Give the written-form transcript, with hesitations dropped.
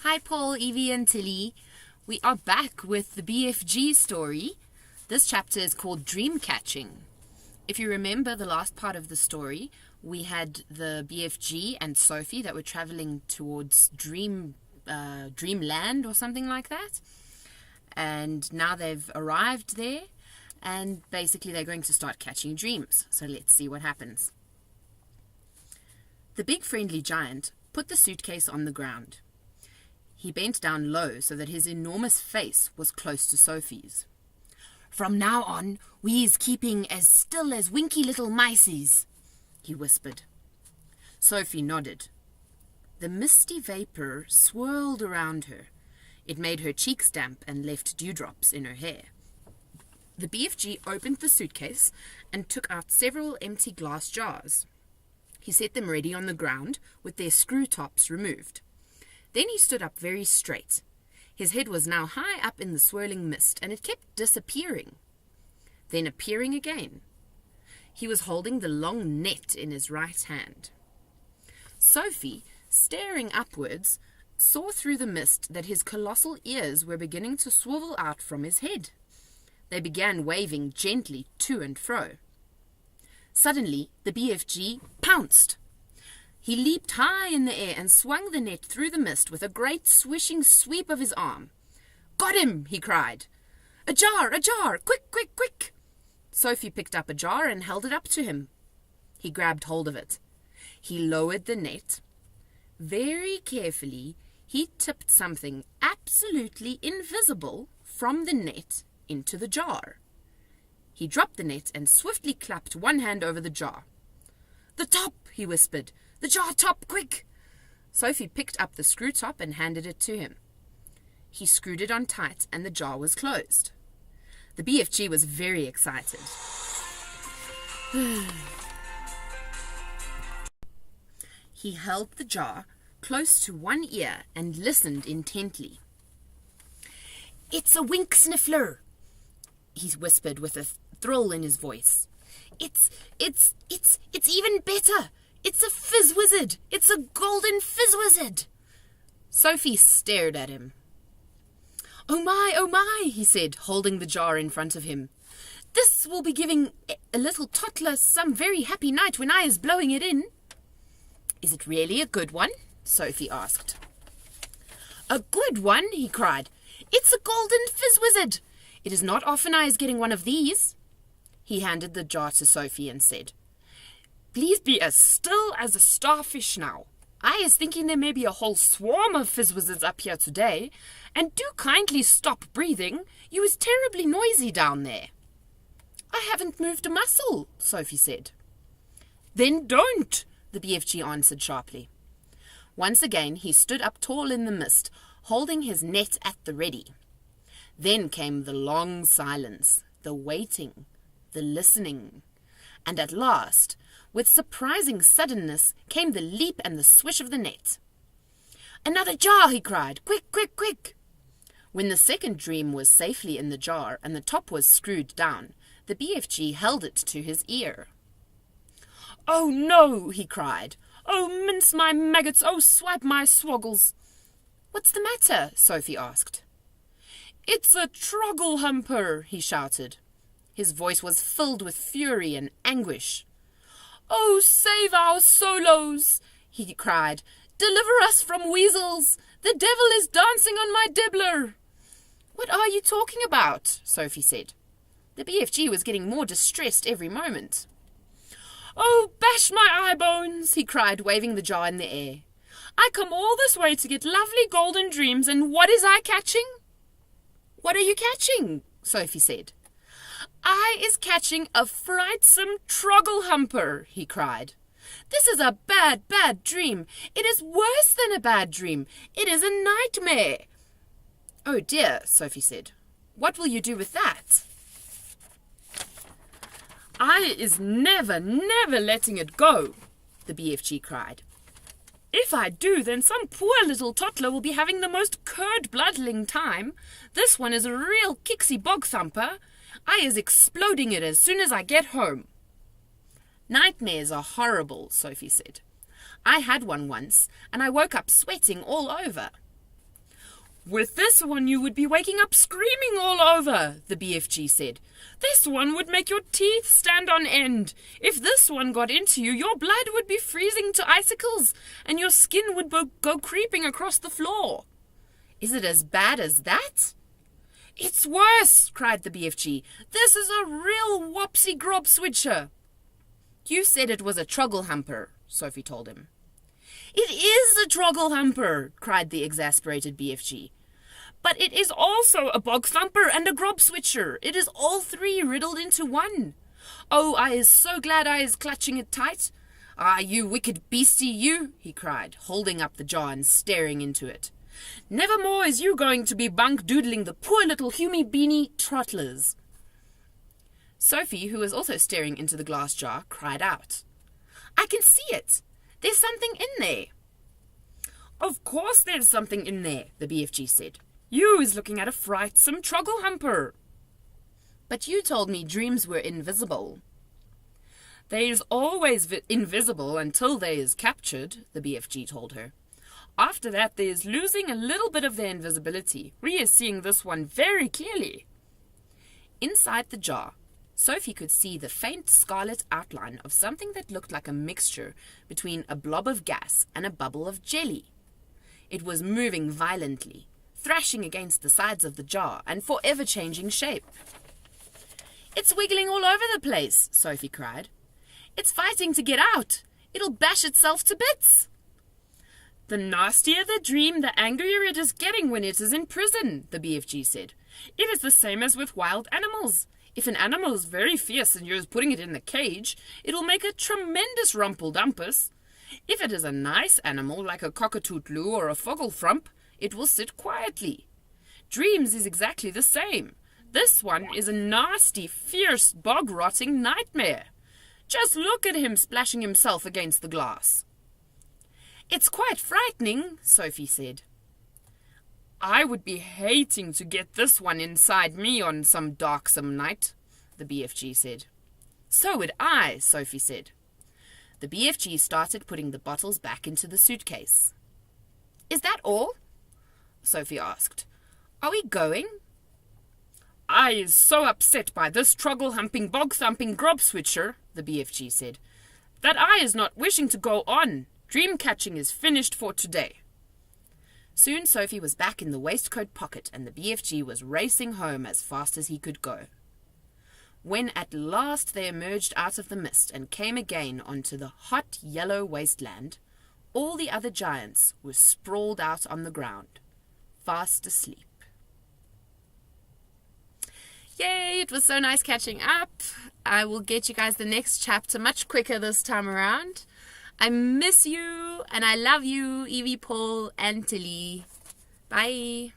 Hi Paul, Evie and Tilly. We are back with the BFG story. This chapter is called Dreamcatching. If you remember the last part of the story, we had the BFG and Sophie that were traveling towards Dreamland or something like that. And now they've arrived there and basically they're going to start catching dreams. So let's see what happens. The big friendly giant put the suitcase on the ground. He bent down low so that his enormous face was close to Sophie's. "From now on, we's keeping as still as winky little mices," he whispered. Sophie nodded. The misty vapor swirled around her. It made her cheeks damp and left dewdrops in her hair. The BFG opened the suitcase and took out several empty glass jars. He set them ready on the ground with their screw tops removed. Then he stood up very straight. His head was now high up in the swirling mist, and it kept disappearing, then appearing again. He was holding the long net in his right hand. Sophie, staring upwards, saw through the mist that his colossal ears were beginning to swivel out from his head. They began waving gently to and fro. Suddenly, the BFG pounced. He leaped high in the air and swung the net through the mist with a great swishing sweep of his arm. "Got him!" he cried. "A jar! A jar! Quick, quick, quick!" Sophie picked up a jar and held it up to him. He grabbed hold of it. He lowered the net. Very carefully, he tipped something absolutely invisible from the net into the jar. He dropped the net and swiftly clapped one hand over the jar. "The top!" he whispered. "The jar top, quick!" Sophie picked up the screw top and handed it to him. He screwed it on tight and the jar was closed. The BFG was very excited. He held the jar close to one ear and listened intently. "It's a wink sniffler," he whispered with a thrill in his voice. It's even better. It's a fizz wizard. It's a golden fizz wizard." Sophie stared at him. Oh my, he said, holding the jar in front of him. "This will be giving a little toddler some very happy night when I is blowing it in." "Is it really a good one?" Sophie asked. "A good one?" he cried. "It's a golden fizz wizard. It is not often I is getting one of these." He handed the jar to Sophie and said, "Please be as still as a starfish now. I is thinking there may be a whole swarm of fizz wizards up here today, and do kindly stop breathing. You is terribly noisy down there." "I haven't moved a muscle," Sophie said. "Then don't," the BFG answered sharply. Once again he stood up tall in the mist, holding his net at the ready. Then came the long silence, the waiting, the listening, and at last, with surprising suddenness, came the leap and the swish of the net. "Another jar!" he cried. "Quick, quick, quick!" When the second dream was safely in the jar and the top was screwed down, the BFG held it to his ear. "Oh no!" he cried. "Oh, mince my maggots! Oh, swipe my swoggles!" "What's the matter?" Sophie asked. "It's a troggle humper!" he shouted. His voice was filled with fury and anguish. "Oh, save our solos!" he cried. "Deliver us from weasels! The devil is dancing on my dibbler!" "What are you talking about?" Sophie said. The BFG was getting more distressed every moment. "Oh, bash my eye bones!" he cried, waving the jar in the air. "I come all this way to get lovely golden dreams, and what is I catching?" "What are you catching?" Sophie said. "I is catching a frightsome troggle humper," he cried. "This is a bad, bad dream. It is worse than a bad dream. It is a nightmare." "Oh dear," Sophie said. "What will you do with that?" "I is never, never letting it go," the BFG cried. "If I do, then some poor little toddler will be having the most curd-bloodling time. This one is a real kicksy bog thumper. I is exploding it as soon as I get home." "Nightmares are horrible," Sophie said. "I had one once, and I woke up sweating all over." With this one you would be waking up screaming all over, the BFG said. This one would make your teeth stand on end. If this one got into you, your blood would be freezing to icicles, and your skin would go creeping across the floor. Is it as bad as that? It's worse, cried the BFG. This is a real wopsy grob switcher. You said it was a trogglehumper, Sophie told him. It is a trogglehumper, cried the exasperated BFG. But it is also a bog thumper and a grob switcher. It is all three riddled into one. Oh, I is so glad I is clutching it tight. Ah, you wicked beastie, you, he cried, holding up the jar and staring into it. Never more is you going to be bunk-doodling the poor little humy-beanie trottlers. Sophie, who was also staring into the glass jar, cried out. I can see it. There's something in there. Of course there's something in there, the BFG said. You is looking at a frightsome trogglehumper. But you told me dreams were invisible. They is always invisible until they is captured, the BFG told her. After that, they is losing a little bit of their invisibility. We is seeing this one very clearly. Inside the jar, Sophie could see the faint scarlet outline of something that looked like a mixture between a blob of gas and a bubble of jelly. It was moving violently, thrashing against the sides of the jar and forever changing shape. It's wiggling all over the place, Sophie cried. It's fighting to get out. It'll bash itself to bits. The nastier the dream, the angrier it is getting when it is in prison, the BFG said. It is the same as with wild animals. If an animal is very fierce and you're putting it in the cage, it'll make a tremendous rumpeldumpus. If it is a nice animal like a cockatootlu or a fogglefrump, it will sit quietly. Dreams is exactly the same. This one is a nasty, fierce, bog-rotting nightmare. Just look at him splashing himself against the glass. It's quite frightening, Sophie said. I would be hating to get this one inside me on some darksome night, the BFG said. So would I, Sophie said. The BFG started putting the bottles back into the suitcase. Is that all? Sophie asked. Are we going? I is so upset by this troggle-humping, bog-thumping grob switcher, the BFG said, that I is not wishing to go on. Dreamcatching is finished for today. Soon Sophie was back in the waistcoat pocket and the BFG was racing home as fast as he could go. When at last they emerged out of the mist and came again onto the hot yellow wasteland, all the other giants were sprawled out on the ground, fast asleep. Yay, it was so nice catching up. I will get you guys the next chapter much quicker this time around. I miss you and I love you, Evie, Paul, and Tilly. Bye.